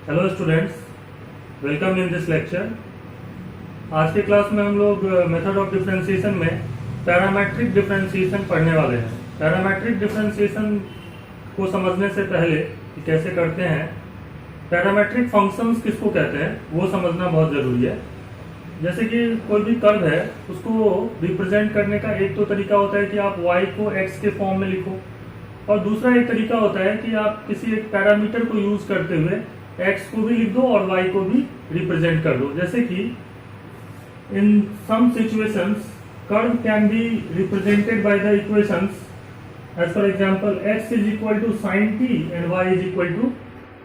Hello students, welcome in this lecture. आज के class में हम लोग मेथड ऑफ डिफरेंशिएशन में पैरामेट्रिक डिफरेंशिएशन पढ़ने वाले हैं। पैरामेट्रिक डिफरेंशिएशन को समझने से पहले कि कैसे करते हैं, पैरामेट्रिक फंक्शंस किसको कहते हैं वो समझना बहुत ज़रूरी है। जैसे कि कोई भी कर्व है, उसको रिप्रेजेंट करने का एक तो तरीका होता है कि आप y को x के फॉर्म में लिखो, और दूसरा एक तरीका होता है कि आप किसी एक पैरामीटर को यूज करते हुए x को भी लिख दो और y को भी रिप्रेजेंट कर दो। जैसे कि in some situations curve can be represented by the equations as for example x is equal to sin t and y is equal to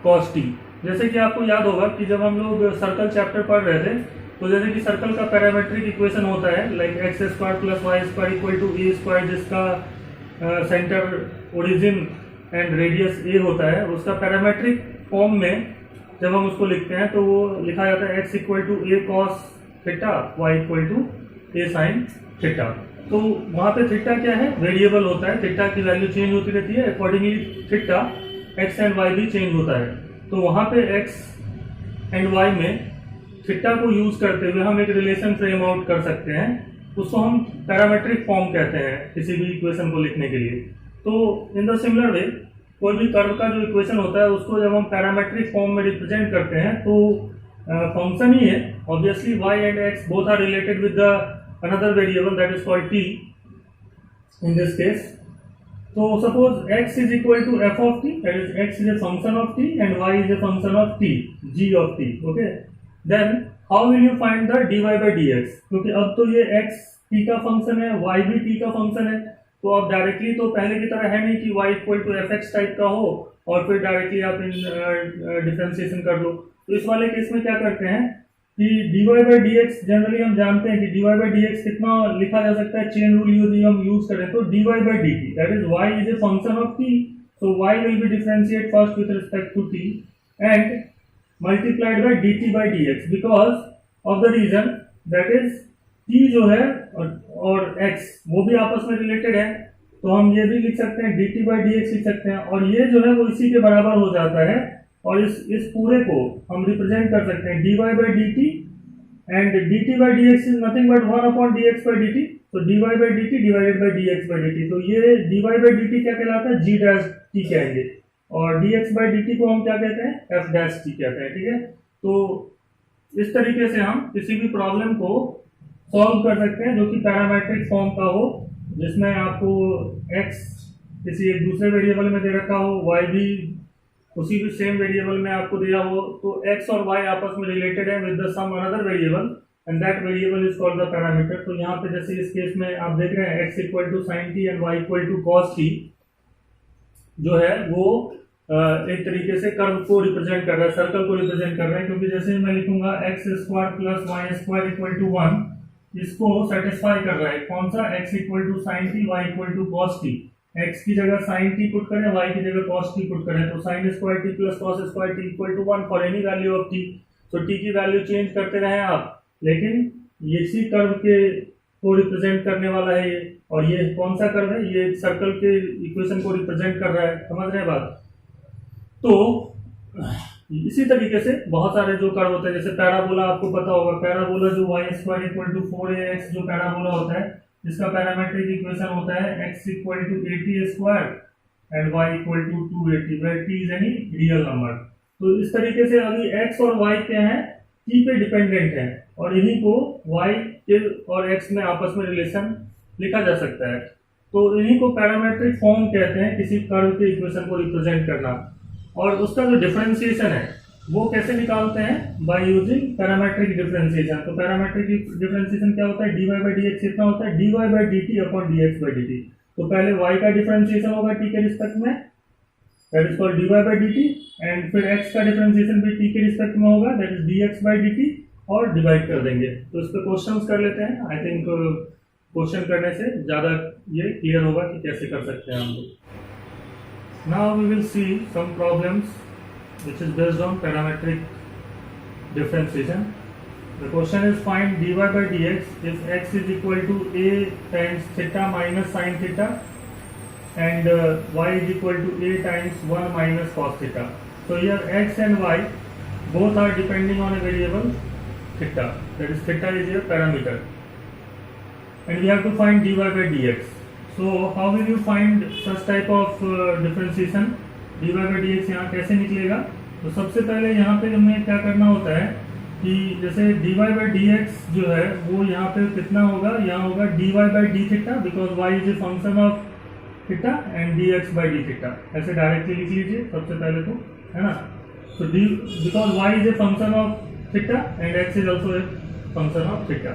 cos t। जैसे कि आपको याद होगा कि जब हम लोग सर्कल चैप्टर पढ़ रहे थे, तो जैसे कि सर्कल का पैरामेट्रिक इक्वेशन होता है like x square plus y square equal to a square, जिसका centre origin and radius a होता है, उसका पैरामेट्रिक फॉर्म में जब हम उसको लिखते हैं तो वो लिखा जाता है x equal to a cos theta, y equal to a sine theta. तो वहाँ पे थीटा क्या है, वेरिएबल होता है, थीटा की वैल्यू चेंज होती रहती है, accordingly theta x and y भी चेंज होता है। तो वहाँ पे एक्स एंड वाई में थीटा को यूज करते हुए हम एक रिलेशन फ्रेम आउट कर सकते हैं, उसको हम पैरामेट्रिक फॉर्म कहते हैं किसी भी इक्वेशन को लिखने के लिए। तो इन द सिमिलर वे कोई भी कर्व का जो इक्वेशन होता है उसको जब हम पैरामेट्रिक फॉर्म में रिप्रेजेंट करते हैं तो फंक्शन ही है, obviously y and x both are related with the another variable that is called t in this case. तो suppose x is equal to f of t, that is x is a function of t and y is a function of t, g of t, okay? Then how will you find the dy by dx? क्योंकि अब तो ये x t का function है, y भी t का function है, तो अब डायरेक्टली तो पहले की तरह है नहीं कि y equal to f x type का हो और फिर डायरेक्टली आप इन डिफरेंशिएशन कर लो। तो इस वाले केस में क्या करते हैं कि dy by D x, generally हम जानते हैं कि dy बाई डी एक्स कितना लिखा जा सकता है, चेन रूल यदि हम यूज करें तो dy by d t, that is y is a function of t, so y will be differentiate first with respect to t and multiplied by dt by dx because of the reason that is t जो है और x वो भी आपस में related है, तो हम ये भी लिख सकते हैं dt बाई डी एक्स लिख सकते हैं, और ये जो है वो इसी के बराबर हो जाता है, और इस पूरे को हम रिप्रेजेंट कर सकते हैं dy by d T, and dt by D x is nothing but 1 upon dx by dt, तो dy by d T divided by dx by dt। तो ये dy बाई dt क्या कहलाता है, g डैश t कहेंगे, और dx by dt को हम क्या कहते हैं, f डैश t कहते हैं, ठीक है। तो इस तरीके से हम किसी भी प्रॉब्लम को सॉल्व कर सकते हैं जो कि पैरामेट्रिक फॉर्म का हो, जिसमें आपको x किसी एक दूसरे वेरिएबल में दे रखा हो, y भी उसी भी सेम वेरिएबल में आपको दिया हो, तो x और y आपस में रिलेटेड है with the some another variable and that variable is called the parameter. तो यहाँ पे जैसे इस केस में आप देख रहे हैं x equal to sine t and y equal to cos t जो है वो एक तरीके से कर्व को रिप्रेजेंट कर रहा है, सर्कल को रिप्रेजेंट कर रहा है, क्योंकि जैसे मैं लिखूंगा x square plus y square equal to 1, इसको सेटिस्फाई कर रहा है। कौन सा, x equal to sine t, y equal to cos t. x की जगह साइन टी पुट करें, y की जगह कॉस टी पुट करें, तो sine square t plus cos square t equal to 1 for any value of t। तो t की value change करते रहे आप, लेकिन इसी कर्व के को रिप्रेजेंट करने वाला है ये, और ये कौन सा कर्व है, ये सर्कल के इक्वेशन को रिप्रेजेंट कर रहा है, समझ रहे हैं बात। तो इसी तरीके से बहुत सारे जो कर्व होते हैं, जैसे पैराबोला आपको पता होगा, पैराबोला जो Y square equal to 4ax जो पैराबोला होता है, जिसका पैरामेट्रिक इक्वेशन होता है x equal to 80 square and y equal to 280 where t is any real number. तो इस तरीके से अभी x और y क्या है, t पे डिपेंडेंट है, और इन्हीं को y के और x में आपस में रिलेशन लिखा जा सकता है। तो इन्हीं को पैरामेट्रिक फॉर्म कहते हैं, किसी कर्व के इक्वेशन को रिप्रेजेंट करना। और उसका जो डिफरेंशिएशन है वो कैसे निकालते हैं, बाय यूजिंग पैरामेट्रिक डिफरेंशिएशन। तो पैरामेट्रिक डिफरेंशिएशन क्या होता है, dy बाई डी एक्स कितना होता है, dy by d T upon dx by d T. तो पहले y का डिफरेंशिएशन होगा t के रिस्पेक्ट में, that is called dy by d T, and फिर x का डिफरेंशिएशन भी t के रिस्पेक्ट में होगा, that is dx by d T, और डिवाइड कर देंगे। तो इस पे क्वेश्चंस कर लेते हैं। आई थिंक क्वेश्चन करने से ज़्यादा ये क्लियर होगा कि कैसे कर सकते हैं हम लोग। Now we will see some problems which is based on parametric differentiation. The question is find dy by dx if x is equal to a times theta minus sin theta and y is equal to a times 1 minus cos theta. So here x and y both are depending on a variable theta, that is theta is a parameter, and we have to find dy by dx. So how will you find such type of differentiation? dy by dx यहाँ कैसे निकलेगा? तो सबसे पहले यहाँ पे हमें क्या करना होता है कि जैसे dy by dx जो है वो यहाँ पे कितना होगा, यहाँ होगा dy by d theta, because y is a function of theta and dx by d theta, ऐसे डायरेक्टली लिख लीजिए सबसे पहले तो, है ना। So d because y is a function of theta and x is also a function of theta.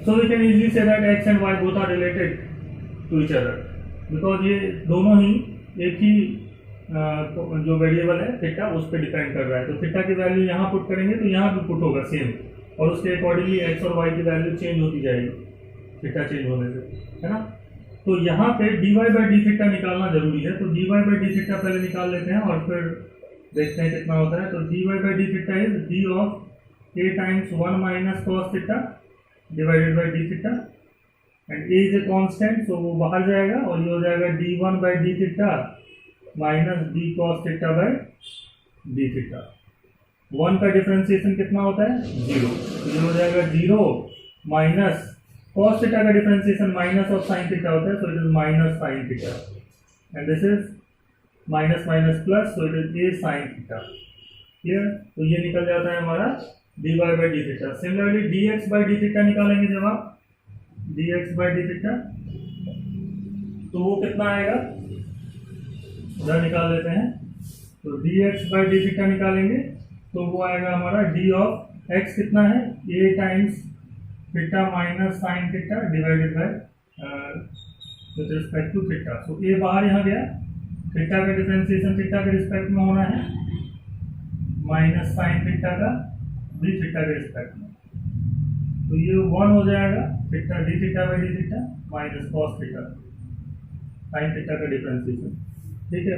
So we can easily say that x and y both are related to each other because ये दोनों ही एक ही जो variable है theta उस पर depend कर रहा है। तो थीटा की वैल्यू यहाँ पुट करेंगे तो यहाँ भी पुट होगा सेम, और उसके अकॉर्डिंगली x और y की वैल्यू चेंज होती जाएगी थीटा चेंज होने से, है ना। तो यहाँ पे dy by d थीटा निकालना जरूरी है, तो dy by d थीटा पहले निकाल लेते हैं और फिर देखते हैं कितना होता है। तो dy by d theta is d of a times 1 minus cos theta divided bye d theta, and a is a constant तो वो बाहर जाएगा और ये हो जाएगा d1 by d theta minus d cos theta by d theta. 1 का differentiation कितना होता है 0, तो ये हो जाएगा 0 माइनस cos थीटा का differentiation minus of sin theta होता है, सो it is minus sin theta, and this is minus minus plus, so it is a sine theta. Clear? तो ये निकल जाता है हमारा dy by d theta. Similarly dx by d theta निकालेंगे जब आप dx by d थीटा, तो वो कितना आएगा, जरा निकाल लेते हैं। तो dx by d थीटा निकालेंगे तो वो आएगा हमारा d ऑफ x कितना है a times theta minus sine theta divided by with respect to theta. तो a बाहर यहाँ गया, थीटा का डिफरेंशिएशन थीटा के रिस्पेक्ट में होना है माइनस साइन थीटा का डी थीटा के रिस्पेक्ट में, तो ये 1 हो जाएगा theta d theta by d theta minus cos theta sine theta का डिफरेंशिएशन। ठीक है,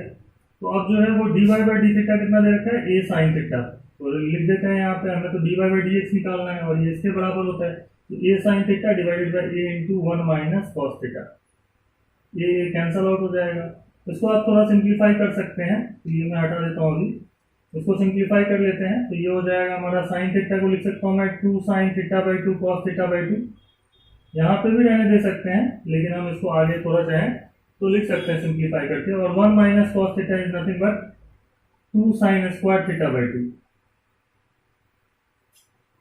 तो अब जो है वो d Y by d theta कितना दे रखा है ए साइन थीटा, तो लिख देते हैं यहाँ पे, हमें तो D Y by D X निकालना है और ये इसके बराबर होता है, तो a sine theta divided by a into 1 minus cos theta, ये कैंसल आउट हो जाएगा। इसको आप थोड़ा सिंप्लीफाई कर सकते हैं, तो ये मैं हटा देता हूँ अभी, इसको सिंप्लीफाई कर लेते हैं, तो ये हो जाएगा हमारा साइन थीटा को लिख सकता हूँ मैं 2 sine theta by 2 cos theta by 2, यहाँ पे भी रहने दे सकते हैं लेकिन हम इसको आगे थोड़ा चाहें तो लिख सकते हैं सिंप्लीफाई करके, और 1 minus cos theta is nothing but 2 sine square theta by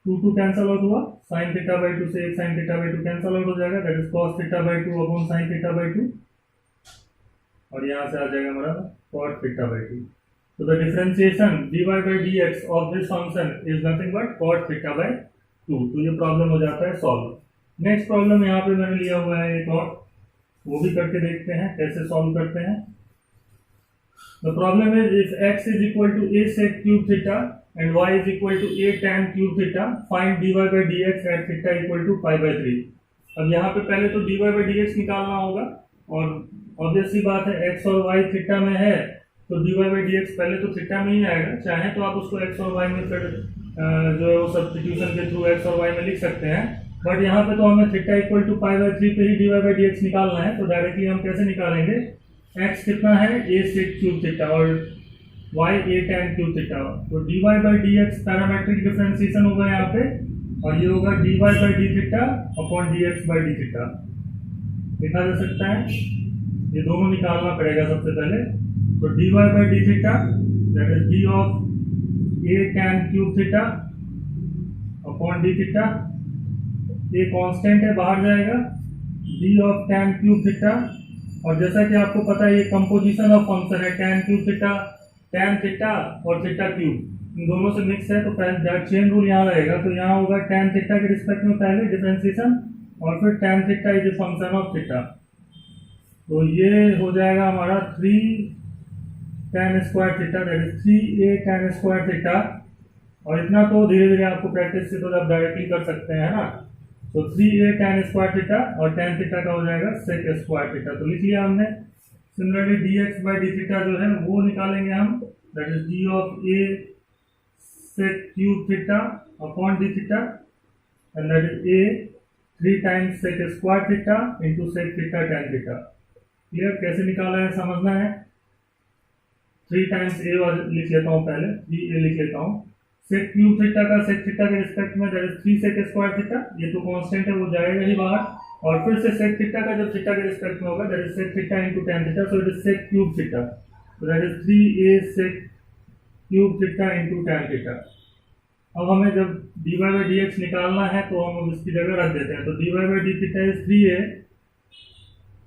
2, 2 cancel out हुआ, साइन थीटा बाई 2 से एक sine theta by 2 cancel out हो जाएगा, that is cos theta by 2 upon sine theta by 2, और यहाँ से आ जाएगा हमारा cot theta by 2। So the differentiation dy by dx of this function is nothing but cot theta by 2। तो ये problem हो जाता है सॉल्व। नेक्स्ट प्रॉब्लम यहाँ पे मैंने लिया हुआ है एक और, वो भी करके देखते हैं कैसे सॉल्व करते हैं। The problem is if x is equal to a sec cube theta and y is equal to a tan cube theta, find dy by dx at theta equal to pi by 3। अब यहाँ पे पहले तो dy by dx निकालना होगा, और obvious सी बात है x और y थीटा में है तो dy by dx पहले तो थीटा में ही आएगा, चाहे तो आप उसको x और y में फिर जो है वो सब्स्टिट्यूशन के थ्रू x और y में लिख सकते हैं, बट यहाँ पे तो हमें theta equal to pi by 3 पे ही dy by dx निकालना है, तो डायरेक्टली हम कैसे निकालेंगे, x कितना है a sec क्यूब थीटा और y a tan cube theta, तो dy by dx parametric differentiation होगा यहाँ पे, और ये होगा dy by d theta upon dx by d theta, लिखा जा सकता है। ये दोनों निकालना पड़ेगा सबसे पहले, तो dy by d theta that is d of a tan cube theta upon d theta, ये कांस्टेंट है बाहर जाएगा, d of tan cube theta, और जैसा कि आपको पता है ये कंपोजिशन ऑफ फंक्शन है, tan cube theta tan theta और थीटा क्यूब इन दोनों से मिक्स है, तो पहले चेन रूल यहाँ रहेगा, तो यहाँ होगा tan थीटा के रिस्पेक्ट में पहले डिफरेंशिएशन और फिर tan theta is a function of theta, तो ये हो जाएगा हमारा 3 tan square theta that is 3a tan square theta, और इतना तो धीरे धीरे आपको प्रैक्टिस से तो आप डायरेक्टली कर सकते हैं ना, तो 3a tan स्क्वायर थीटा और tan थीटा का हो जाएगा sec स्क्वायर थीटा, तो लिख लिया हमने। Similarly dx by d theta जो है वो निकालेंगे हम, that is d of a sec cube theta upon d theta, and that is a 3 times sec square theta into sec theta tan theta. Clear? कैसे निकाला है समझना है। 3 टाइम्स a लिख लेता हूँ पहले, 3a लिख लेता हूँ, सेक क्यूब थीटा का सेक थीटा के रिस्पेक्ट में that is 3 sec square theta, ये तो कांस्टेंट है वो जाएगा ही बाहर, और फिर से सेक थीटा का जब थीटा के रिस्पेक्ट में होगा that is sec theta into tan theta, so it is sec cube theta, so that is 3a sec cube theta into tan theta. अब हमें जब dy by dx निकालना है तो हम इसकी जगह रख देते हैं, तो dy by d theta is 3a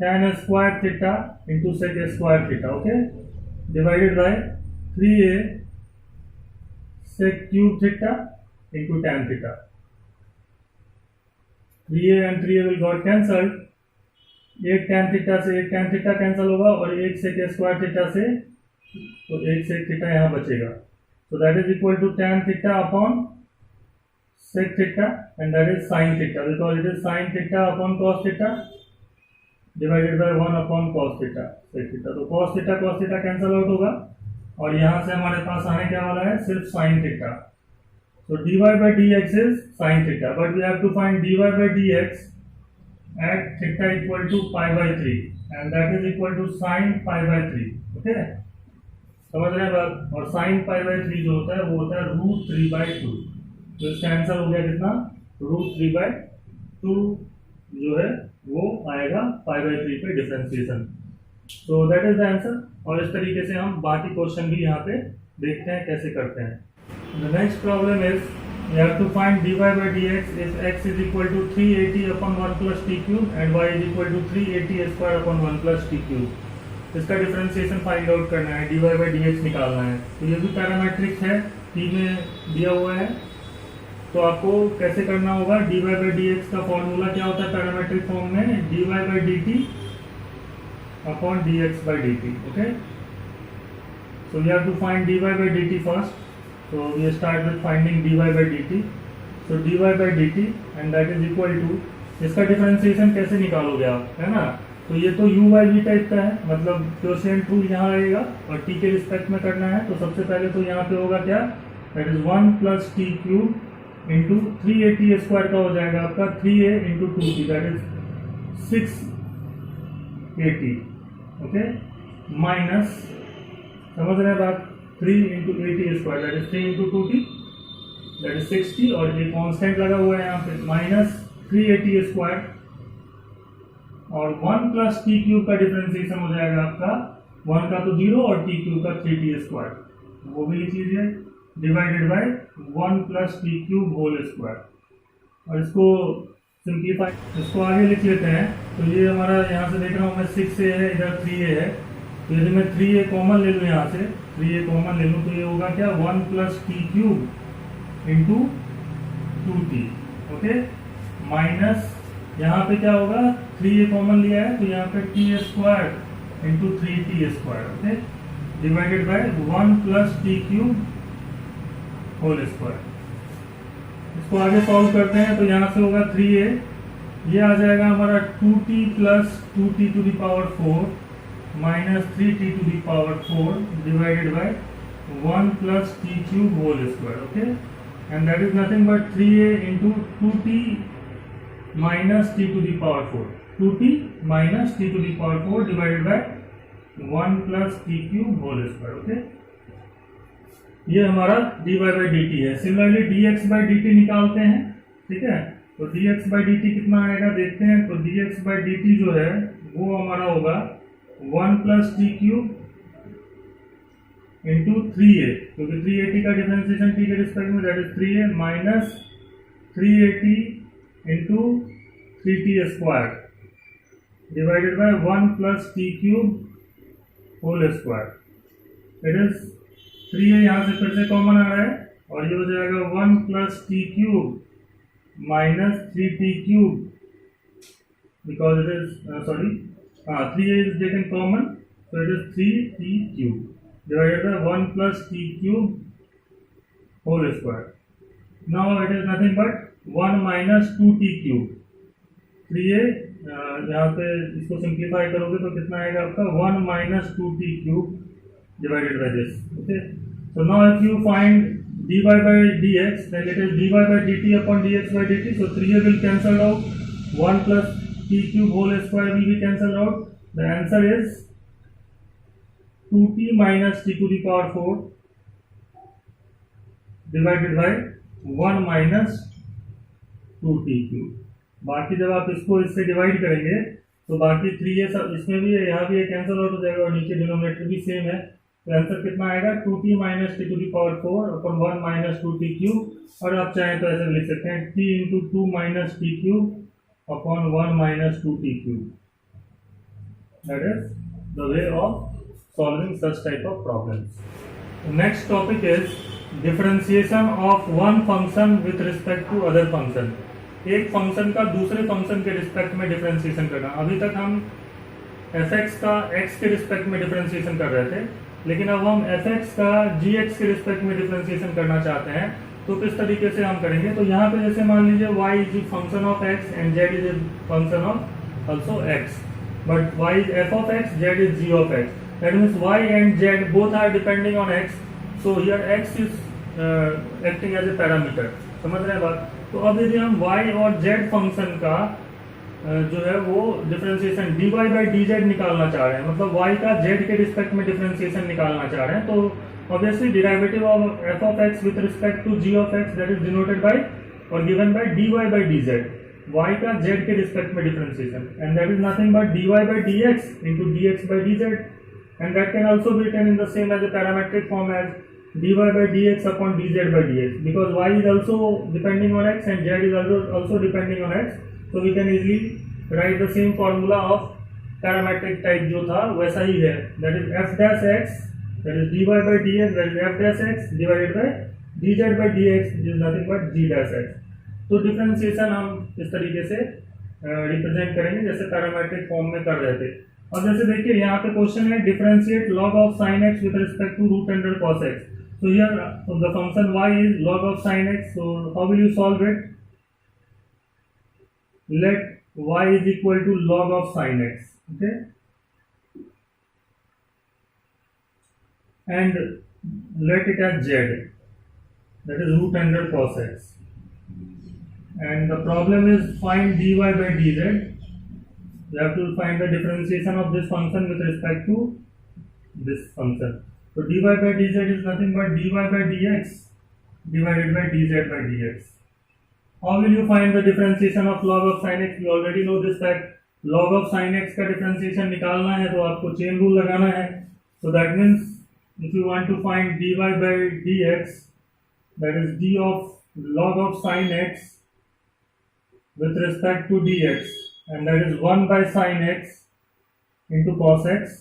tan square theta into sec square theta, okay, divided by 3a sec cube theta into tan theta. 3a and 3a will got cancelled. एक tan theta से एक tan theta cancel होगा और एक sec square theta से तो एक sec theta यहाँ बचेगा. So that is equal to tan theta upon sec theta and that is sin theta because it is sin theta upon cos theta divided by 1 upon cos theta sec theta. तो cos theta cancel out होगा और यहाँ से हमारे पास आने क्या वाला है सिर्फ साइन थीटा। तो dy by dx is sin theta, but we have to find dy by dx at theta equal to pi by 3 and that is equal to sin pi by 3, okay, समझ रहे हैं बात। और sin pi by 3 जो होता है वो होता है √3/2, तो इसका आंसर हो गया कितना √3/2 जो है वो आएगा pi by 3 पे डिफरेंशिएशन। तो दैट इज द आंसर, और इस तरीके से हम बाकी क्वेश्चन भी यहाँ पे देखते हैं कैसे करते हैं। The next problem is you have to find dy by dx if x is equal to 380 upon 1 plus t cube and y is equal to 380 square upon 1 plus t cube। इसका differentiation find out करना है, dy by dx निकालना है। तो ये भी parametric है, t में दिया हुआ है, तो आपको कैसे करना होगा, dy by dx का फॉर्मूला क्या होता है पैरामेट्रिक फॉर्म में, dy by dt upon dx by dt, okay, so we have to find dy by dt first, so we start with finding dy by dt, so dy by dt and that is equal to, इसका differentiation कैसे निकालोगे आप, है ना, तो ये तो u by v type का है, मतलब क्वोशिएंट रूल यहाँ आएगा और t के रिस्पेक्ट में करना है, तो सबसे पहले तो यहाँ पे होगा क्या, that is 1 plus t cube into 380 square का हो जाएगा आपका 3a into 2t that is 680, okay, minus, समझ रहे हैं बात, 3 into 80 square that is 3 into 2t that is 60 और ये कांस्टेंट लगा हुआ है यहाँ पे, माइनस 380 स्क्वायर और 1 plus t क्यूब का डिफरेंशिएशन हो जाएगा आपका 1 का तो 0 और t क्यूब का 3t स्क्वायर, वो भी लिख लीजिए, divided by 1 plus t cube whole square, और इसको सिंप्लीफाई, इसको आगे लिख लेते हैं। तो ये हमारा यहाँ से देख रहा हूँ मैं 6a है, इधर 3a है, तो यदि मैं 3a कॉमन ले लूँ, यहाँ से 3a कॉमन ले लूँ तो ये होगा क्या 1 plus t cube into 2t, okay, minus यहाँ पे क्या होगा 3a कॉमन लिया है तो यहाँ पे t square into 3t square, okay, divided by 1 plus t cube whole square. इसको आगे सॉल्व करते हैं तो यहाँ से होगा 3a, ये आ जाएगा हमारा 2t plus 2t to the power 4 minus 3t to the power 4 divided by 1 plus t cube whole square, okay, and that is nothing but 3a into 2t minus t to the power 4, 2t minus t to the power 4 divided by 1 plus t cube whole square, okay, ये हमारा dy by dt है। Similarly dx by dt निकालते हैं, ठीक है, तो dx by dt कितना आएगा देखते हैं, तो dx by dt जो है वो हमारा होगा 1 plus t cube into 3a, क्योंकि 380 का डिफरेंशिएशन t के रिस्पेक्ट में that is 3a minus 380 into 3t square divided by 1 plus t cube whole square, it is 3a यहाँ से फिर से कॉमन आ रहा है और ये हो जाएगा 1 plus t cube minus 3t cube because it is sorry 3a is taken common, so it is 3t cube divided by 1 plus t cube whole square. Now it is nothing but 1 minus 2t cube. 3a यहाँ पे इसको simplify करोगे तो कितना आएगा आपका 1 minus 2t cube divided by this, okay. So now if you find dy by dx, then it is dy by dt upon dx by dt, so 3a will cancel out, 1 plus t cube whole square will be cancelled out, the answer is 2t minus t to the power 4 divided by 1 minus 2t3। बाकी जब आप इसको इससे divide करेंगे तो बाकी 3 ये सब इसमें भी है, यहाँ भी कैंसिल आउट हो जाएगा और नीचे डिनोमिनेटर भी सेम है। तो आंसर कितना आएगा 2t minus t to the power 4 upon 1 minus 2t cube, और आप चाहें तो ऐसे लिख सकते हैं t into 2 minus t cube upon 1 minus 2t cube. That is the way of solving such type of problems. Next topic is differentiation of one function with respect to other function. एक function का दूसरे function के respect में differentiation करना। अभी तक हम fx का x के रिस्पेक्ट में डिफरेंशिएशन कर रहे थे, लेकिन अब हम fx का gx के रिस्पेक्ट में डिफरेंशिएशन करना चाहते हैं। तो किस तरीके से हम करेंगे, तो यहाँ पे जैसे मान लीजिए y is a function of x and z is a function of also x, but y is f of x, z is g of x. That means y and z both are depending on x. So here x is acting as a parameter. समझ रहे हैं बात। तो अब यदि हम y और z function का जो है वो डिफरेंशिएशन dy बाई dz निकालना चाह रहे हैं, मतलब y का z के रिस्पेक्ट में डिफरेंशिएशन निकालना चाह रहे हैं, तो obviously derivative of f of x with respect to g of x that is denoted by और given by dy by dz, y का z के रिस्पेक्ट में differentiation, and that is nothing but dy by dx into dx by dz, and that can also be written in the same as a parametric form as dy by dx upon dz by dx, because y is also depending on x and z is also depending on x, so we can easily write the same formula of parametric type जो था वैसा ही है, that is f dash x, that is dy by dx, that is f dash x divided by dz by dx is nothing but g dash x। तो differentiation हम इस तरीके से represent करेंगे जैसे पैरामेट्रिक फॉर्म में कर रहे थे। और जैसे देखिए यहाँ पे क्वेश्चन है differentiate log of sin x with respect to root under cos x। So here the function y is log of sin x. So how will you solve it? Let y is equal to log of sin x. Okay. And let it as z. That is root under cos x. And the problem is find dy by dz. You have to find the differentiation of this function with respect to this function. So dy by dz is nothing but dy by dx divided by dz by dx. How will you find the differentiation of log of sin x? We already know this fact. Log of sin x का differentiation निकालना है तो आपको chain rule लगाना है. So that means if you want to find dy by dx, that is d of log of sin x with respect to dx, and that is 1 by sin x into cos x,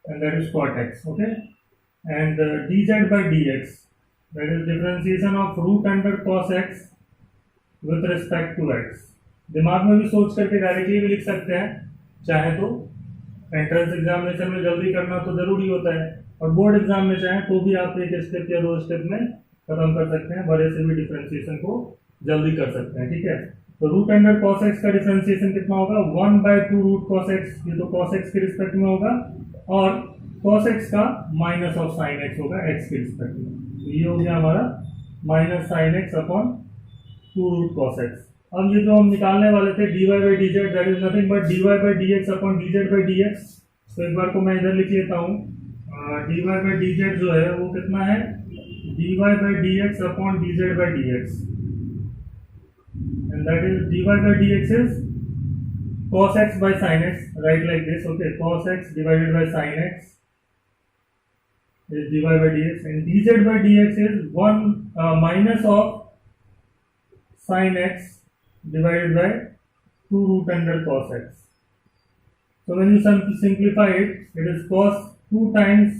and that is cot x. Okay. And dz by dx, that is differentiation of root under cos x with respect to x. दिमाग में भी सोच करके directly भी लिख सकते हैं चाहे तो, एंट्रेंस एग्जामिनेशन में जल्दी करना तो जरूरी होता है, और बोर्ड एग्जाम में चाहे तो भी आप एक स्टेप या 2 स्टेप में खत्म कर सकते हैं, बड़े से भी डिफरेंशिएशन को जल्दी कर सकते हैं। ठीक है, तो रूट अंडर cos x का डिफरेंशिएशन कितना होगा 1 by 2 रूट cos x, ये तो cos x के रिस्पेक्ट में होगा, और cos x का माइनस ऑफ sin x होगा x के रिस्पेक्ट में, तो ये हो गया हमारा minus sin x upon 2 root cos x। अब ये जो हम निकालने वाले थे dy by dz, that is nothing but dy by dx upon dz by dx। तो एक बार को मैं इधर लिख लेता हूँ, dy by dz जो है वो कितना है dy by dx upon dz by dx, and that is dy by dx is cos x by sin x, write like this, okay, cos x divided by sin x is dy by dx, and dz by dx is 1 minus of sin x divided by 2 root under cos x. So when you simplify it, it is cos 2 times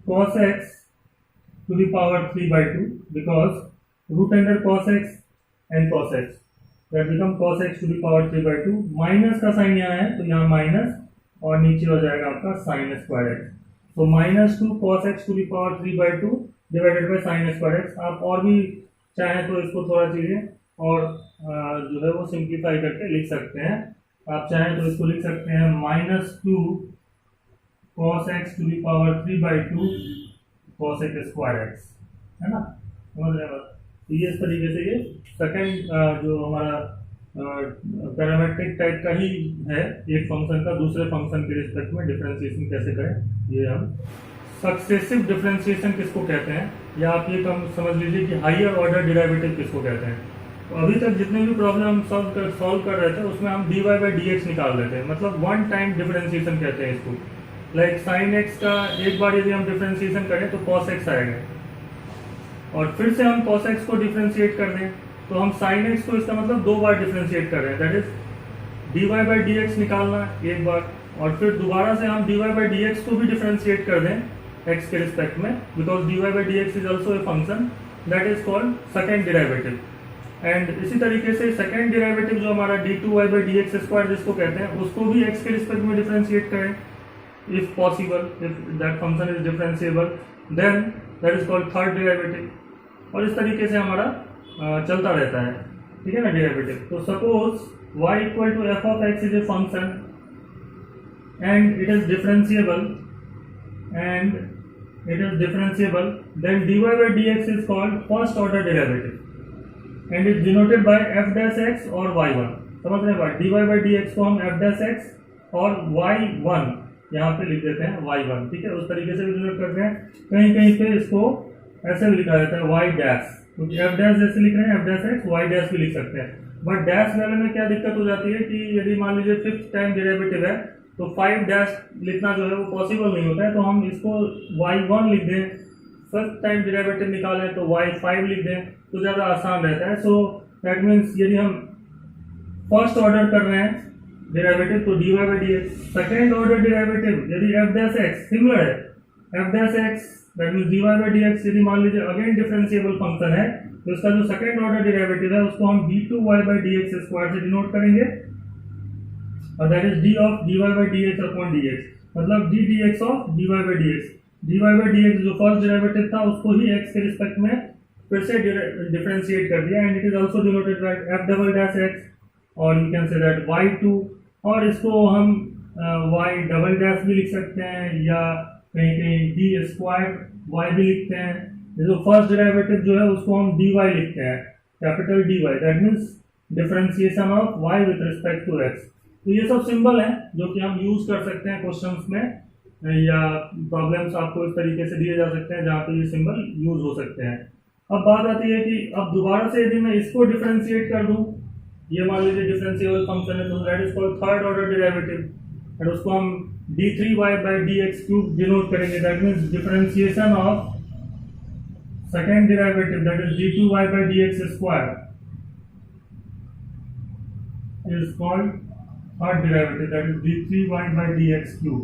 cos x to the power 3 by 2, because root under cos x and cos x, that become cos x to the power 3 by 2, minus का sign यहाँ है तो यहाँ minus, और नीचे हो जाएगा आपका sin स्क्वायर x। तो minus 2 cos x to the power 3 by 2 divided by sin square x। आप और भी चाहें तो इसको थोड़ा चीजें और जो है वो सिंप्लीफाई करके लिख सकते हैं। आप चाहें तो इसको लिख सकते हैं minus 2 cos x to the power 3 by 2 cos x square x, है ना, समझ रहे हैं। तो ये इस तरीके से ये सेकंड जो हमारा पैरामेट्रिक टाइप का ही है, एक फंक्शन का दूसरे फंक्शन के रिस्पेक्ट में डिफरेंशिएशन कैसे करें ये हम सक्सेसिव डिफरेंशिएशन किसको कहते हैं, या आप ये कम समझ लीजिए कि हायर ऑर्डर डिराइवेटिव किसको कहते हैं। तो अभी तक जितने भी प्रॉब्लम हम सॉल्व कर रहे थे उसमें हम dy बाई डी एक्स निकाल रहे थे, मतलब वन टाइम डिफरेंशिएशन कहते हैं इसको। लाइक साइन एक्स का एक बार यदि हम डिफरेंशिएशन करें तो cos x आएगा, और फिर से हम cos x को डिफरेंशिएट कर दें तो हम sin x को, इसका मतलब दो बार डिफरेंशिएट कर रहे हैं, that is dy by D X निकालना एक बार, और फिर दोबारा से हम dy बाई डी एक्स को भी डिफरेंशिएट कर दें x के रिस्पेक्ट में, because dy by D x is also a function, that is called second derivative. And इसी तरीके से सेकेंड डिराइवेटिव जो हमारा d2y by D X square जिसको कहते हैं, उसको भी x के रिस्पेक्ट में डिफरेंशिएट करें if possible, if that function is differentiable, then that is called third derivative। और इस तरीके से हमारा चलता रहता है, ठीक है ना, डेरिवेटिव। तो suppose y equal to f of x is a function and it is differentiable then dy by dx is called first order derivative and is denoted by f dash x और y1। समझ रहे हैं बात, dy by dx को हम f dash x और y1 यहाँ पे लिख देते हैं y1, ठीक है, उस तरीके से भी डिनोट करते हैं। कहीं कहीं पे इसको ऐसे भी लिखा जाता है y डैश, क्योंकि f डैश जैसे लिख रहे हैं f dash x, y dash भी लिख सकते हैं। बट डैश वाले में क्या दिक्कत हो जाती है कि यदि मान लीजिए फिफ्थ टाइम डेरिवेटिव है तो 5 डैश लिखना जो है वो पॉसिबल नहीं होता है, तो हम इसको y1 लिख दें, फर्स्ट टाइम डेरिवेटिव निकालें तो y5 लिख दें तो ज़्यादा आसान रहता है। सो दैट मीन्स यदि हम फर्स्ट ऑर्डर कर रहे हैं डेरिवेटिव तो dy by D x, second order derivative यदि f डैश x सिमिलर है, f dash x that means dy by D x यदि मान लीजिए अगेन डिफरेंशिएबल फंक्शन है तो इसका जो सेकेंड ऑर्डर डेरिवेटिव है उसको हम d2y by D X square से डिनोट करेंगे, और that is d of dy by D x upon dx, मतलब d dx of dy by D x. dy by D x जो फर्स्ट डेरिवेटिव था उसको ही x के रिस्पेक्ट में फिर से डिफरेंशिएट कर दिया, and it is also denoted by f double dash x, और you can say that y2, और इसको हम y डबल डैश भी लिख सकते हैं, या कहीं कहीं d स्क्वायर y भी लिखते हैं। जो फर्स्ट डेरिवेटिव जो है उसको हम dy लिखते हैं, capital dy, that means differentiation of y with respect to x। तो ये सब सिंबल हैं जो कि हम यूज कर सकते हैं क्वेश्चंस में, या प्रॉब्लम्स आपको इस तरीके से दिए जा सकते हैं जहाँ पे ये सिंबल यूज हो सकते हैं। अब बात आती है कि अब दोबारा से यदि मैं इसको डिफरेंशिएट कर दूं, ये मान लीजिए डिफरेंशिएबल फंक्शन है तो that is called third order derivative, और उसको हम d3y by D X cube denote करेंगे, that means differentiation of second derivative that is d2y by D X square is called third derivative that is d3y by D X cube,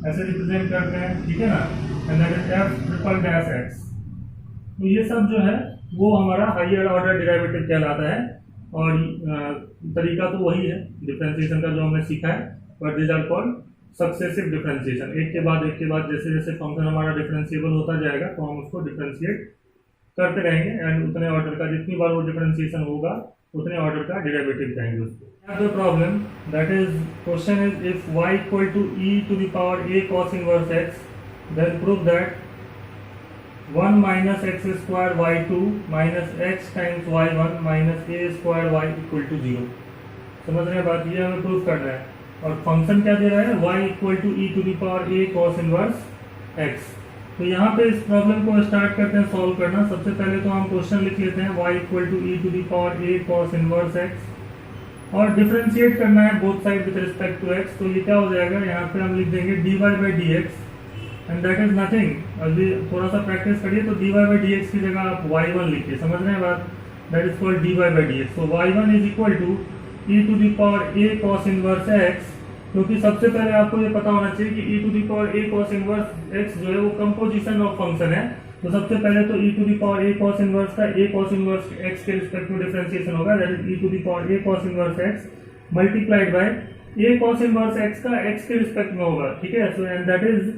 ऐसे represent करते हैं, ठीक है ना, and that is f triple dash x। तो ये सब जो है वो हमारा हायर ऑर्डर डेरिवेटिव कहलाता है, और तरीका तो वही है डिफरेंशिएशन का जो हमने सीखा है, but this are called successive differentiation. एक के बाद जैसे जैसे फंक्शन हमारा डिफरेंशिएबल होता जाएगा तो हम उसको डिफरेंशिएट करते रहेंगे, एंड उतने ऑर्डर का जितनी बार वो डिफरेंशिएशन होगा उतने ऑर्डर का डेरिवेटिव कहेंगे उसको। The problem that is question is if y equal to e to the power a cos inverse x, then prove that 1 minus x square y2 minus x times y1 minus a square y equal to 0। समझ रहे हैं बात, ये हमें proof करना है, और function क्या दे रहा है y equal to e to the power a cos inverse x। तो यहाँ पे इस प्रॉब्लम को स्टार्ट करते हैं सॉल्व करना। सबसे पहले तो हम क्वेश्चन लिख लेते हैं y equal to e to the power a cos inverse x, और डिफरेंशिएट करना है both side with respect to x। तो ये क्या हो जाएगा, यहाँ पे हम लिख देंगे dy by D x, and that is nothing, अभी थोड़ा सा प्रैक्टिस करिए तो dy बाई डी एक्स की जगह आप y1 लिखिए, समझ रहे हैं बात, that is called dy by D x. तो y1 is equal to e to the power a cos inverse x, क्योंकि सबसे पहले आपको ये पता होना चाहिए कि e to the power a cos inverse x जो है वो कंपोजिशन ऑफ फंक्शन है। तो सबसे पहले तो e to the power a cos inverse का a cos इनवर्स x के रिस्पेक्ट में डिफरेंशिएशन होगा, that is e to the power a cos inverse x multiplied by a cos inverse x का x के रिस्पेक्ट में होगा, ठीक है। So and that is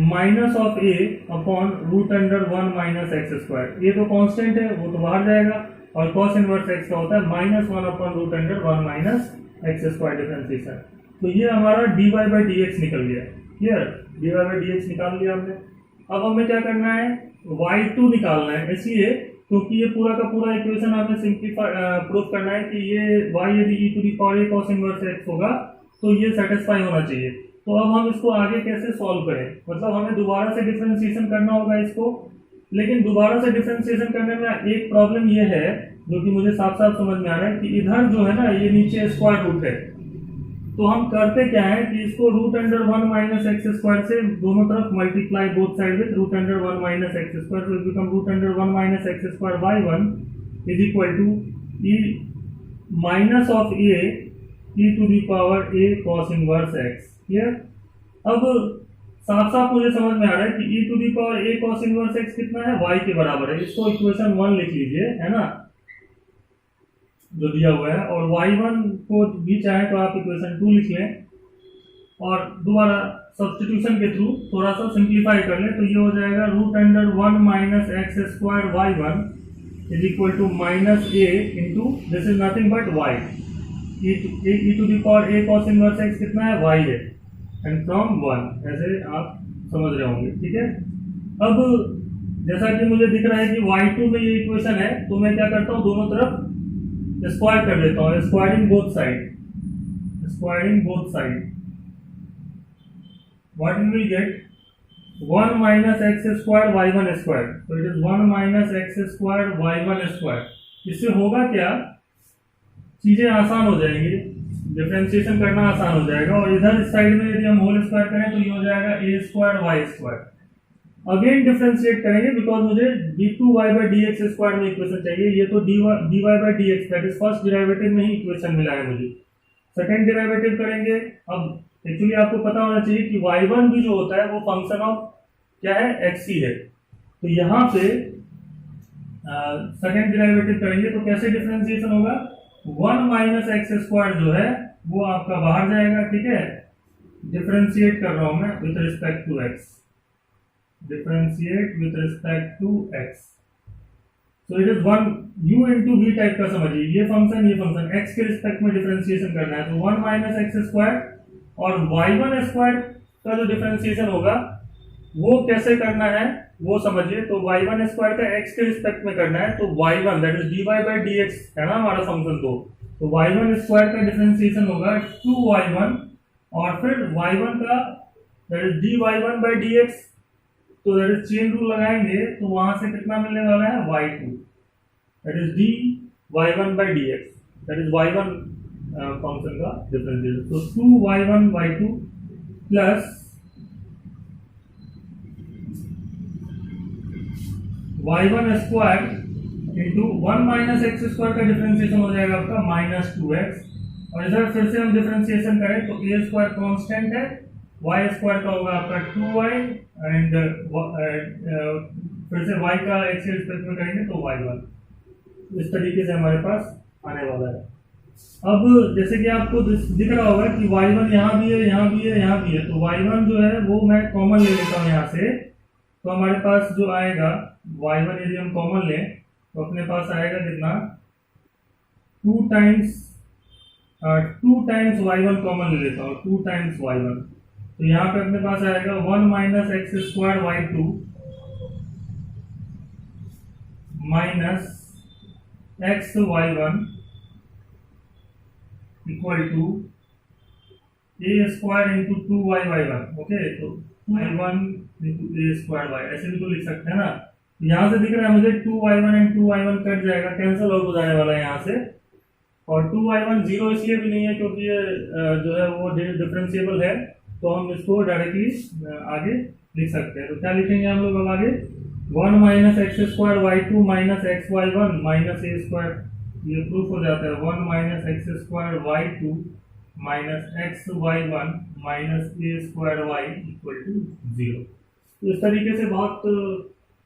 minus of a upon root under 1 minus x square. ये तो constant है वो तो बाहर जाएगा, और cos इनवर्स x का होता है minus 1 upon root under 1 minus x square differentiation. तो ये हमारा dy बाई डी एक्स निकल गया, clear, dy by D x निकाल लिया हमने। अब हमें क्या करना है, y2 निकालना है, इसलिए क्योंकि ये पूरा का पूरा इक्वेशन हमें सिंप्लीफाई प्रूफ करना है कि ये y यदि e to the power a cos inverse x होगा तो ये सेटिस्फाई होना चाहिए। तो अब हम इसको आगे कैसे सॉल्व करें, मतलब हमें दोबारा से डिफरेंशिएशन करना होगा इसको। लेकिन दोबारा से डिफरेंशिएशन करने में एक प्रॉब्लम ये है जो कि मुझे साफ साफ समझ में आ रहा है कि इधर जो है ना ये नीचे स्क्वायर रूट है, तो हम करते क्या है कि इसको root under 1 minus x square से दोनों तरफ multiply both side with root under 1 minus x square, so it become root under 1 minus x square y1 is equal to e minus of a e to the power a cos inverse x। Clear? अब साफ साफ मुझे समझ में आ रहा है कि e to the power a cos inverse x कितना है, y के बराबर है। इसको इक्वेशन 1 लिख लीजिए, है ना, जो दिया हुआ है, और y1 को भी चाहे तो आप इक्वेशन 2 लिख लें और दोबारा सब्स्टिट्यूशन के थ्रू थोड़ा सा सिंप्लीफाई कर लें, तो ये हो जाएगा root under 1 minus x square y1 is equal to minus a into this is nothing but y, e to the power a cos inverse x कितना है, y है, एंड फ्रॉम 1, ऐसे आप समझ रहे होंगे। ठीक है, अब जैसा कि मुझे दिख रहा है कि y2 में ये इक्वेशन है, तो मैं क्या करता हूँ, दोनों तरफ स्क्वायर कर देता हूँ, squaring both side, squaring both side, what we will get 1 minus x square y1 square, तो it is 1 minus x square y1 square. इससे होगा क्या, चीजें आसान हो जाएंगी, डिफरेंशिएशन करना आसान हो जाएगा, और इधर इस साइड में यदि हम होल स्क्वायर करें तो ये हो जाएगा a square y square. Again differentiate करेंगे बिकॉज मुझे d2y बाई dx स्क्वायर में इक्वेशन चाहिए, ये तो dy by dx that is first derivative में ही इक्वेशन मिला है मुझे, सेकंड डेरिवेटिव करेंगे। अब एक्चुअली आपको पता होना चाहिए कि y1 भी जो होता है वो फंक्शन ऑफ क्या है, x ही है, तो यहाँ पे सेकंड डेरिवेटिव करेंगे तो कैसे डिफरेंशिएशन होगा, 1 माइनस एक्स स्क्वायर जो है वो आपका बाहर जाएगा। ठीक है, डिफरेंशिएट कर रहा हूं मैं with respect to x, differentiate with respect to x, so it is 1 u into v type का समझिए, ये फंक्शन x के रिस्पेक्ट में डिफरेंशिएशन करना है, तो 1 माइनस एक्स स्क्वायर, और y1 स्क्वायर का जो डिफरेंशिएशन होगा वो कैसे करना है वो समझिए, तो y1 स्क्वायर का x के रिस्पेक्ट में करना है, तो y1 that is dy by dx है ना हमारा फंक्शन, तो y1 स्क्वायर का डिफरेंशिएशन होगा 2y1, और फिर y1 का that is dy1 by dx, तो दैट इज चेन रूल लगाएंगे तो वहां से कितना मिलने वाला है, y2 that is dy1 by dx, that is y1 function का डिफरेंशिएशन, तो 2y1 y2 plus y1 square into 1 minus x square का डिफरेंशिएशन हो जाएगा आपका माइनस 2x, और इधर फिर से हम डिफरेंशिएशन करें तो a स्क्वायर कांस्टेंट है, y स्क्वायर का होगा आपका 2y, एंड फिर से y का x के रिस्पेक्ट में करेंगे तो y1, इस तरीके से हमारे पास आने वाला है। अब जैसे कि आपको दिख रहा होगा कि y1 यहाँ भी है, यहाँ भी है, यहाँ भी है, तो y1 जो है वो मैं कॉमन ले लेता हूँ यहाँ से, तो हमारे पास जो आएगा y1 यदि हम कॉमन लें तो अपने पास आएगा कितना, 2 टाइम्स y1 कॉमन ले लेता हूँ, 2 टाइम्स y1, तो यहाँ पे अपने पास आएगा 1 minus x square y2 minus x y1 equal to a square into 2y y1, okay, तो y1 into a square y, ऐसे भी तो लिख सकते हैं ना। यहाँ से दिख रहा है मुझे 2y1 एंड 2y1 कट जाएगा, कैंसिल आउट हो जाने वाला है यहाँ से, और 2y1 जीरो इसलिए भी नहीं है क्योंकि ये जो है वो डिफरेंशिएबल है, तो हम इसको डायरेक्टली आगे लिख सकते हैं। तो क्या लिखेंगे हम लोग अब आगे, 1 minus x square y2 minus x y1 minus a square, ये प्रूफ हो जाता है 1 minus x square y2 minus x y1 minus a square y equal to 0। तो इस तरीके से बहुत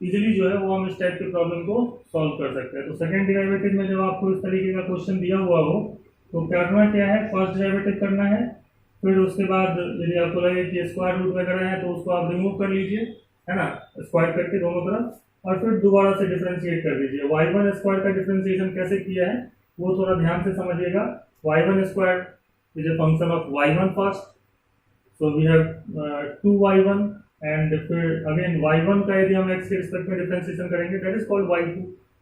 इजीली जो है वो हम इस टाइप के प्रॉब्लम को सॉल्व कर सकते हैं। तो सेकंड डेरिवेटिव में जब आपको इस तरीके का क्वेश्चन दिया हुआ हो तो करना क्या है, फर्स्ट डेरिवेटिव करना है, फिर उसके बाद यदि आपको लगे कि स्क्वायर रूट वगैरह है तो उसको आप रिमूव कर लीजिए, है ना, स्क्वायर करके दोनों तरफ, और फिर दोबारा से डिफरेंशिएट कर दीजिए। y1 स्क्वायर का डिफरेंशिएशन कैसे किया है वो थोड़ा ध्यान से समझिएगा। y1 square is a function of y1 first, so we have 2y1, and फिर अगेन y1 का यदि हम x के रिस्पेक्ट में डिफरेंशिएशन करेंगे that is called y2,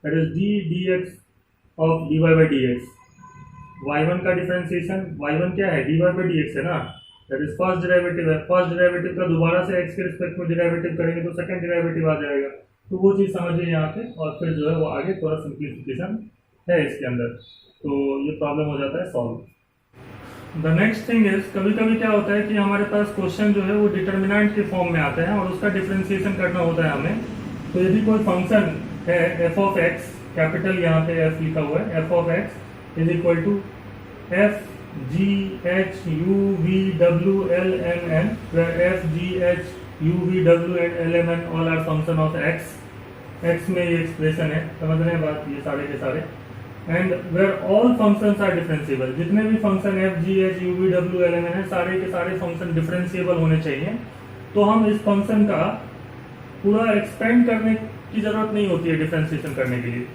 that is dx of dy by dx। y1 का डिफरेंशिएशन, y1 क्या है, dy by dx है ना, दैट इज फर्स्ट डेरिवेटिव है, फर्स्ट डेरिवेटिव का दोबारा से x के रिस्पेक्ट में डेरिवेटिव करेंगे तो सेकंड डेरिवेटिव आ जाएगा। तो वो चीज़ समझिए यहाँ पे, और फिर जो है वो आगे थोड़ा सिंप्लीफिकेशन है इसके अंदर, तो ये प्रॉब्लम हो जाता है solve. The next thing is, कभी कभी क्या होता है कि हमारे पास क्वेश्चन जो है वो डिटर्मिनेंट के फॉर्म में आते हैं और उसका डिफरेंशिएशन करना होता है हमें। तो यदि कोई फंक्शन है एफ ऑफ एक्स, कैपिटल यहाँ पे एफ लिखा हुआ है, f of x is equal to f g h u v डब्ल्यू l m n, where f g h u v डब्ल्यू and l m n all are function of x. X में ये expression है, समझ रहे हैं बात, ये सारे के सारे। And where all functions are differentiable, जितने भी function f g h u v डब्ल्यू एल एम एन है, सारे के सारे फंक्शन डिफरेंशिएबल होने चाहिए। तो हम इस फंक्शन का पूरा एक्सपेंड करने की जरूरत नहीं होती है डिफरेंशिएशन करने के लिए।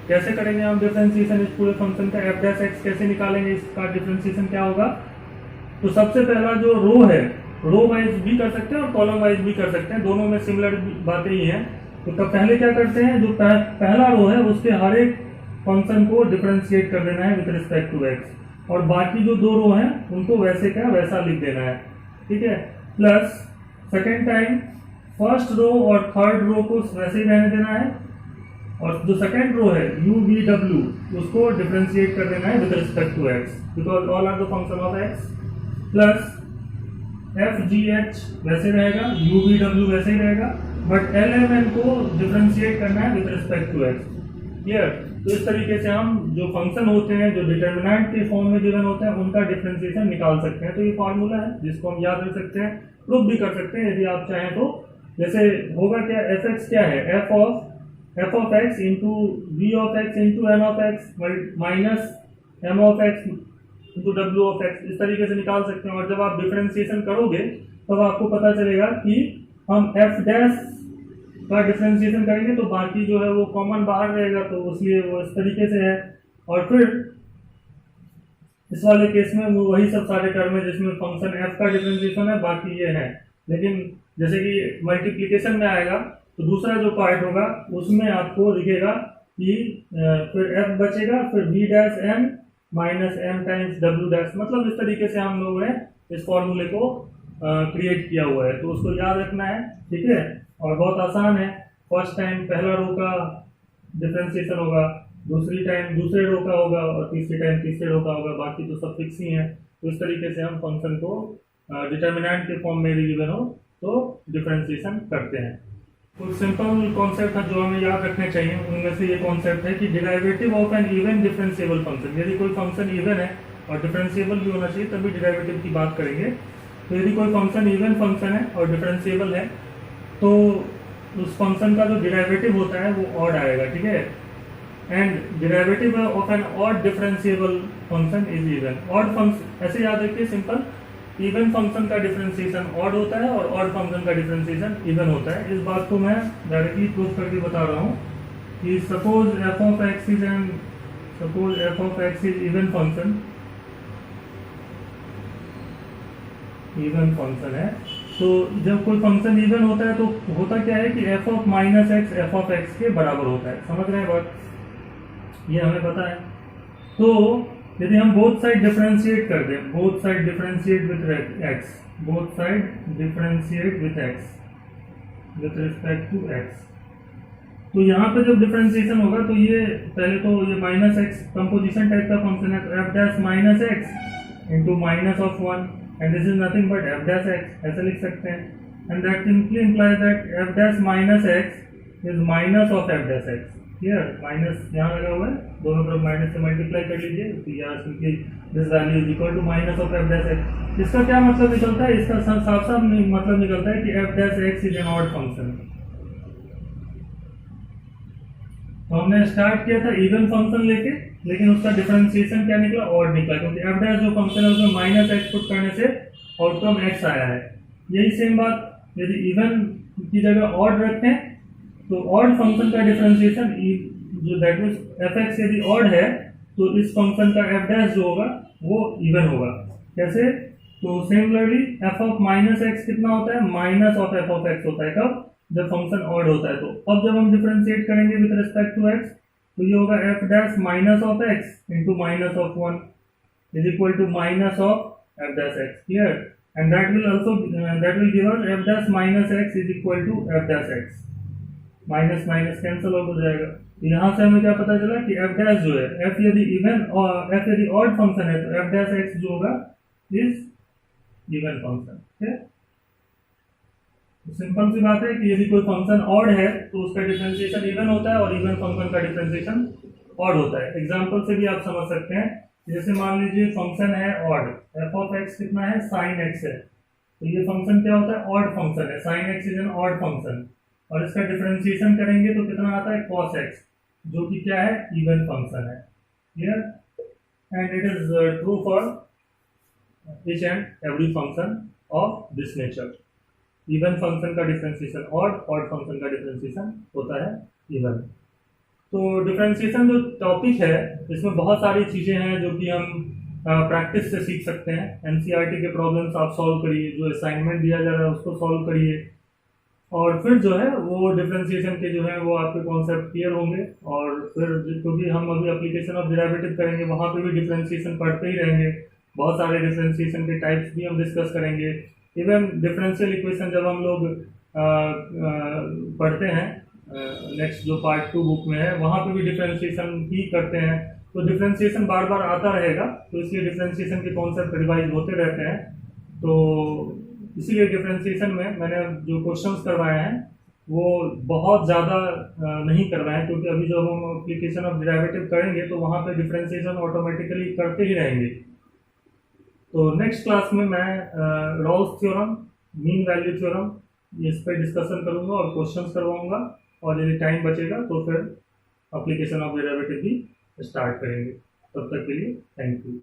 कैसे करेंगे हम डिफरेंशिएशन इस पूरे फंक्शन का, एफ डैश एक्स कैसे निकालेंगे, इसका डिफरेंशिएशन क्या होगा। तो सबसे पहला जो रो है, रो वाइज भी कर सकते हैं और कॉलम वाइज भी कर सकते हैं, दोनों में सिमिलर बातें ही हैं। तो तब पहले क्या करते हैं, जो पहला रो है उसके हर एक फंक्शन को डिफरेंशिएट कर देना है विद रिस्पेक्ट टू एक्स, और बाकी जो दो रो हैं उनको वैसे का वैसा लिख देना है, ठीक है। Plus second time first row और थर्ड रो को वैसे ही रहने देना है, और जो सेकेंड रो है यू वी डब्ल्यू उसको डिफरेंशिएट कर देना है with respect to x, because all are the function of x. Plus f g h वैसे रहेगा, यू वी डब्ल्यू वैसे ही रहेगा, बट एल एम एन को डिफरेंशिएट करना है with respect to x. Clear. तो इस तरीके से हम जो फंक्शन होते हैं जो डिटर्मिनेंट के फॉर्म में गिवन होते हैं उनका डिफरेंशिएशन निकाल सकते हैं। तो ये फॉर्मूला है जिसको हम याद रख सकते हैं, प्रूफ भी कर सकते हैं यदि आप चाहें तो। जैसे होगा क्या, एफ एक्स क्या है, f of x into v of x into n of x minus m of x into डब्ल्यू ऑफ एक्स, इस तरीके से निकाल सकते हैं। और जब आप डिफरेंशिएशन करोगे तब आपको पता चलेगा कि हम एफ डैश का डिफरेंशिएशन करेंगे तो बाकी जो है वो कॉमन बाहर रहेगा, तो इसलिए वो इस तरीके से है। और फिर इस वाले केस में वो वही सब सारे टर्म है जिसमें फंक्शन एफ का डिफरेंशिएशन है, बाकी ये है। लेकिन जैसे कि मल्टीप्लिकेशन में आएगा तो दूसरा जो पार्ट होगा उसमें आपको दिखेगा कि फिर एफ बचेगा, फिर b dash n minus m times डब्ल्यू डैश, मतलब इस तरीके से हम लोगों ने इस फॉर्मूले को क्रिएट किया हुआ है। तो उसको याद रखना है, ठीक है। और बहुत आसान है, फर्स्ट टाइम पहला रो का डिफरेंशिएशन होगा, दूसरी टाइम दूसरे रो का होगा, और तीसरी टाइम तीसरे रो का होगा, बाकी तो सब फिक्स ही है। तो इस तरीके से हम फंक्शन को डिटर्मिनेंट के फॉर्म में गिवन हो तो डिफरेंशिएशन करते हैं। कुछ सिंपल कॉन्सेप्ट है जो हमें याद रखने चाहिए, उनमें से ये कॉन्सेप्ट है कि derivative of an even differentiable function, यदि कोई फंक्शन इवन है और डिफरेंशिएबल भी होना चाहिए तभी डिराइवेटिव की बात करेंगे। तो यदि कोई फंक्शन इवन फंक्शन है और डिफरेंशिएबल है तो उस फंक्शन का जो डिराइवेटिव होता है वो ऑड आएगा, ठीक है। And derivative of an odd differentiable function is even. Odd function ऐसे याद रखिए सिंपल, इवन फंक्शन का डिफरेंशिएशन ऑड होता है और ऑड फंक्शन का डिफरेंशिएशन इवन होता है। इस बात को मैं डायरेक्टली प्रूव करके बता रहा हूँ कि suppose F of x is even function, even function है। तो जब कोई फंक्शन इवन होता है तो होता क्या है कि F of minus x F of x के बराबर होता है, समझ रहे हैं बात, ये हमें पता है। तो यदि हम बोथ साइड डिफरेंशिएट कर दें, both side differentiate with x, both side differentiate with x with respect to x, तो यहाँ पे जब डिफरेंशिएशन होगा तो ये पहले तो ये माइनस एक्स कंपोजिशन टाइप का फंक्शन है, तो F dash minus x into minus of one and this is nothing but F dash x, ऐसे लिख सकते हैं। And that simply implies that F dash minus x is minus of f dash x. Clear, minus यहाँ लगा हुआ है, दोनों तरफ माइनस से मल्टीप्लाई कर लीजिए, तो यहाँ simply this value is equal to minus of f dash x. इसका क्या मतलब निकलता है, इसका साफ साफ मतलब निकलता है कि F dash x is an odd function. तो हमने स्टार्ट किया था इवन फंक्शन लेके, लेकिन उसका डिफरेंशिएशन क्या निकला, ऑड निकला, क्योंकि एफ डैश जो फंक्शन है उसमें माइनस एक्स पुट करने से आउटकम एक्स आया है। यही सेम बात यदि इवन की जगह ऑड रखें तो ऑड फंक्शन का डिफरेंशिएशन जो दैट मींस एफ एक्स यदि ऑड है तो इस फंक्शन का एफ डैश जो होगा वो इवन होगा। कैसे, तो similarly F of minus x कितना होता है, minus of F of x होता है, कब, जब फंक्शन ऑड होता है। तो अब जब हम डिफरेंशिएट करेंगे विद रिस्पेक्ट टू एक्स तो ये होगा f dash minus of x into minus of one is equal to minus of f dash x. Clear, and that will also that will give us f dash minus x is equal to f dash x, minus minus cancel out हो जाएगा। यहाँ से हमें क्या पता चला कि f dash जो है, f यदि इवन और f यदि ऑड फंक्शन है तो f डैश x जो होगा इज इवन फंक्शन। ठीक है, सिंपल सी बात है कि यदि कोई फंक्शन ऑड है तो उसका डिफरेंशिएशन इवन होता है और इवन फंक्शन का डिफरेंशिएशन ऑड होता है। एग्जांपल से भी आप समझ सकते हैं, जैसे मान लीजिए फंक्शन है ऑड, f ऑफ x कितना है, sin x है, तो ये फंक्शन क्या होता है, ऑड फंक्शन है, sin x is an odd function, और इसका डिफरेंशिएशन करेंगे तो कितना आता है, cos x, जो कि क्या है, इवन फंक्शन है। Clear, and it is true for each and every function of this nature. Even function का डिफरेंशिएशन ऑड, ऑड फंक्शन का डिफरेंशिएशन होता है इवन। तो डिफरेंशिएशन जो टॉपिक है इसमें बहुत सारी चीज़ें हैं जो कि हम प्रैक्टिस से सीख सकते हैं। एनसीईआरटी के प्रॉब्लम्स आप सॉल्व करिए, जो असाइनमेंट दिया जा रहा है उसको सॉल्व करिए, और फिर जो है वो डिफरेंशिएशन के जो है वो आपके कॉन्सेप्ट क्लियर होंगे। और फिर क्योंकि हम अभी एप्लीकेशन ऑफ डेरिवेटिव करेंगे, वहाँ पे भी डिफरेंशिएशन पढ़ते ही रहेंगे, बहुत सारे डिफरेंशिएशन के टाइप्स भी हम डिस्कस करेंगे। इवन डिफरेंशियल इक्वेशन जब हम लोग पढ़ते हैं नेक्स्ट जो पार्ट 2 बुक में है, वहाँ पे भी डिफरेंशिएशन ही करते हैं, तो डिफरेंशिएशन बार बार आता रहेगा, तो इसलिए डिफरेंशिएशन के कॉन्सेप्ट रिवाइज होते रहते हैं। तो इसीलिए डिफरेंशिएशन में मैंने जो क्वेश्चंस करवाए हैं वो बहुत ज़्यादा नहीं करवाए हैं, क्योंकि अभी जब हम एप्लीकेशन ऑफ डेरिवेटिव करेंगे तो वहाँ पे डिफरेंशिएशन ऑटोमेटिकली करते ही रहेंगे। तो नेक्स्ट क्लास में मैं Rolle's theorem, mean value theorem, इस पर डिस्कशन करूँगा और क्वेश्चंस करवाऊँगा, और यदि टाइम बचेगा तो फिर एप्लीकेशन ऑफ डेरिवेटिव भी स्टार्ट करेंगे। तब तक के लिए थैंक यू।